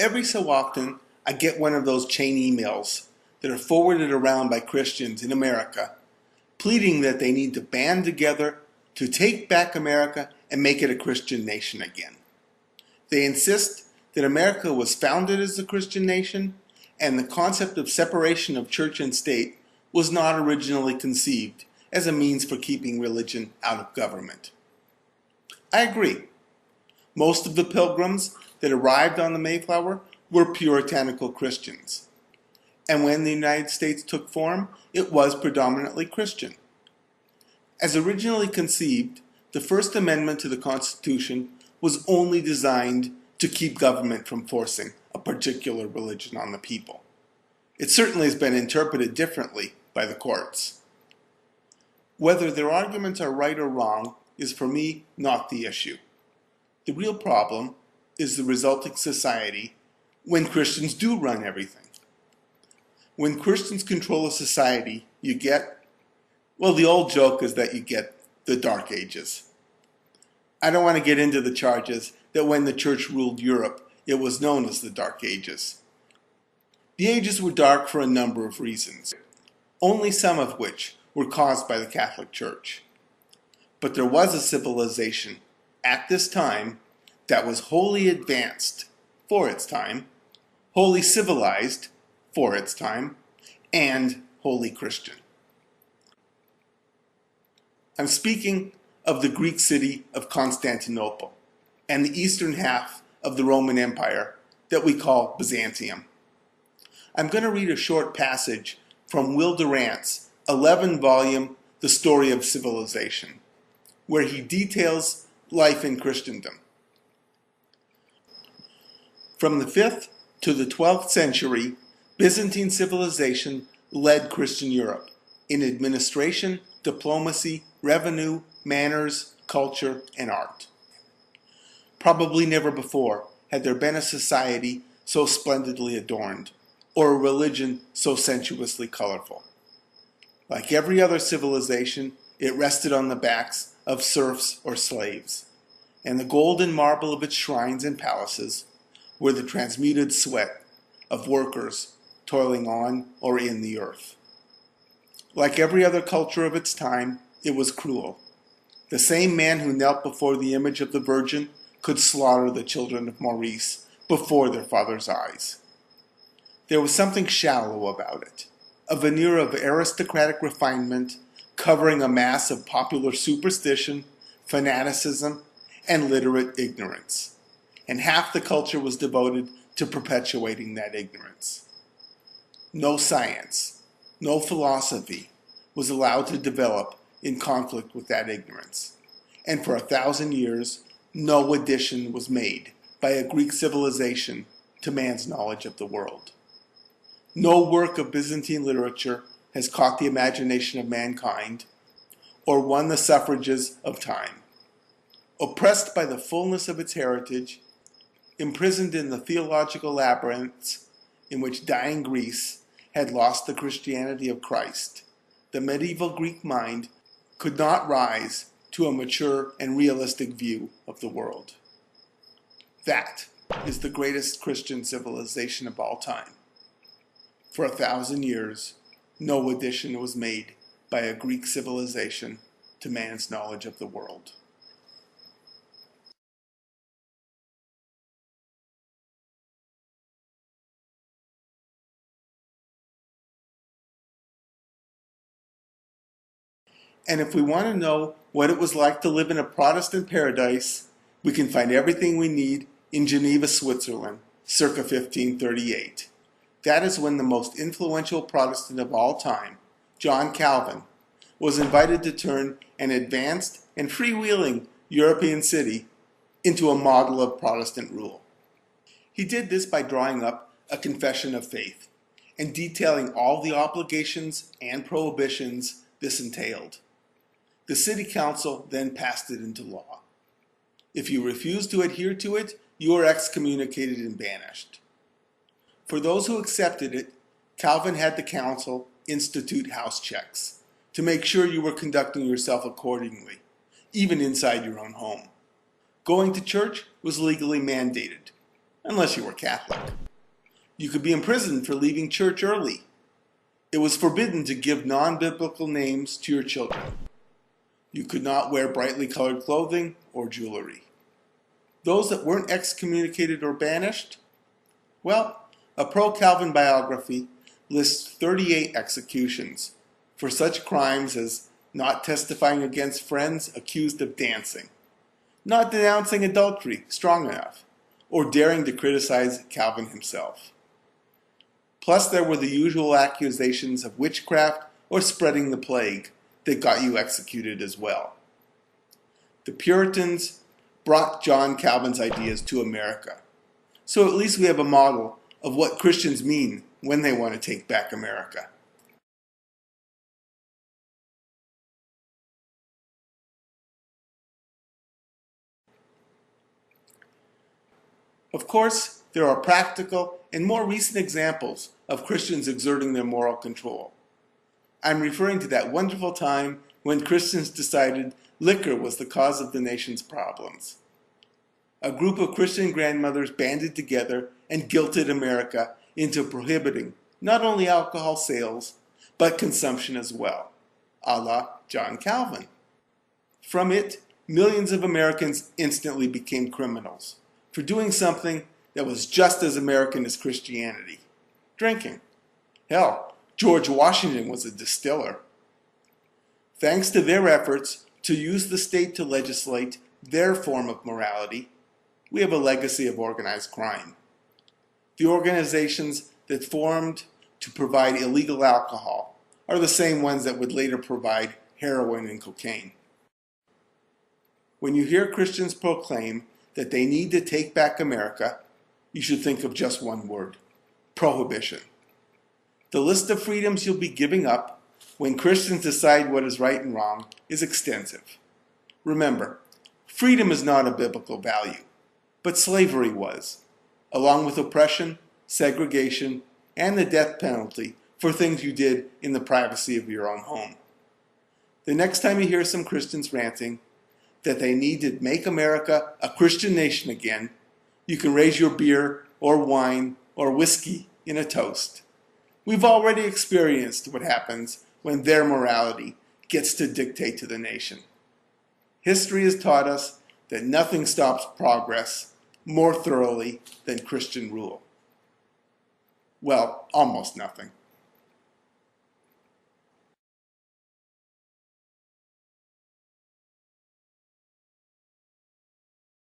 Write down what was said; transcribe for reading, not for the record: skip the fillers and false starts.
Every so often, I get one of those chain emails that are forwarded around by Christians in America, pleading that they need to band together to take back America and make it a Christian nation again. They insist that America was founded as a Christian nation, and the concept of separation of church and state was not originally conceived as a means for keeping religion out of government. I agree. Most of the pilgrims that arrived on the Mayflower were puritanical Christians. And when the United States took form, it was predominantly Christian. As originally conceived, the First Amendment to the Constitution was only designed to keep government from forcing a particular religion on the people. It certainly has been interpreted differently by the courts. Whether their arguments are right or wrong is for me not the issue. The real problem is the resulting society when Christians do run everything. When Christians control a society, you get, well, the old joke is that you get the Dark Ages. I don't want to get into the charges that when the church ruled Europe, it was known as the Dark Ages. The ages were dark for a number of reasons, only some of which were caused by the Catholic Church. But there was a civilization at this time that was wholly advanced for its time, wholly civilized for its time, and wholly Christian. I'm speaking of the Greek city of Constantinople and the eastern half of the Roman Empire that we call Byzantium. I'm going to read a short passage from Will Durant's 11-volume The Story of Civilization, where he details life in Christendom. From the 5th to the 12th century, Byzantine civilization led Christian Europe in administration, diplomacy, revenue, manners, culture, and art. Probably never before had there been a society so splendidly adorned, or a religion so sensuously colorful. Like every other civilization, it rested on the backs of serfs or slaves, and the gold and marble of its shrines and palaces were the transmuted sweat of workers toiling on or in the earth. Like every other culture of its time, it was cruel. The same man who knelt before the image of the Virgin could slaughter the children of Maurice before their father's eyes. There was something shallow about it, a veneer of aristocratic refinement covering a mass of popular superstition, fanaticism, and literate ignorance. And half the culture was devoted to perpetuating that ignorance. No science, no philosophy was allowed to develop in conflict with that ignorance. And for 1,000 years, no addition was made by a Greek civilization to man's knowledge of the world. No work of Byzantine literature has caught the imagination of mankind or won the suffrages of time. Oppressed by the fullness of its heritage, imprisoned in the theological labyrinths in which dying Greece had lost the Christianity of Christ, the medieval Greek mind could not rise to a mature and realistic view of the world. That is the greatest Christian civilization of all time. For 1,000 years, no addition was made by a Greek civilization to man's knowledge of the world. And if we want to know what it was like to live in a Protestant paradise, we can find everything we need in Geneva, Switzerland, circa 1538. That is when the most influential Protestant of all time, John Calvin, was invited to turn an advanced and freewheeling European city into a model of Protestant rule. He did this by drawing up a confession of faith and detailing all the obligations and prohibitions this entailed. The city council then passed it into law. If you refuse to adhere to it, you are excommunicated and banished. For those who accepted it, Calvin had the council institute house checks to make sure you were conducting yourself accordingly, even inside your own home. Going to church was legally mandated. unless you were Catholic. You could be imprisoned for leaving church early. It was forbidden to give non-biblical names to your children. You could not wear brightly colored clothing or jewelry. Those that weren't excommunicated or banished? Well, a pro-Calvin biography lists 38 executions for such crimes as not testifying against friends accused of dancing, not denouncing adultery strong enough, or daring to criticize Calvin himself. Plus, there were the usual accusations of witchcraft or spreading the plague that got you executed as well. The Puritans brought John Calvin's ideas to America, so at least we have a model of what Christians mean when they want to take back America. Of course, there are practical and more recent examples of Christians exerting their moral control. I'm referring to that wonderful time when Christians decided liquor was the cause of the nation's problems. A group of Christian grandmothers banded together and guilted America into prohibiting not only alcohol sales, but consumption as well, a la John Calvin. From it, millions of Americans instantly became criminals for doing something that was just as American as Christianity: drinking. Hell, George Washington was a distiller. Thanks to their efforts to use the state to legislate their form of morality, we have a legacy of organized crime. The organizations that formed to provide illegal alcohol are the same ones that would later provide heroin and cocaine. When you hear Christians proclaim that they need to take back America, you should think of just one word: prohibition. The list of freedoms you'll be giving up when Christians decide what is right and wrong is extensive. Remember, freedom is not a biblical value, but slavery was, along with oppression, segregation, and the death penalty for things you did in the privacy of your own home. The next time you hear some Christians ranting that they need to make America a Christian nation again, you can raise your beer or wine or whiskey in a toast. We've already experienced what happens when their morality gets to dictate to the nation. History has taught us that nothing stops progress more thoroughly than Christian rule. Well, almost nothing.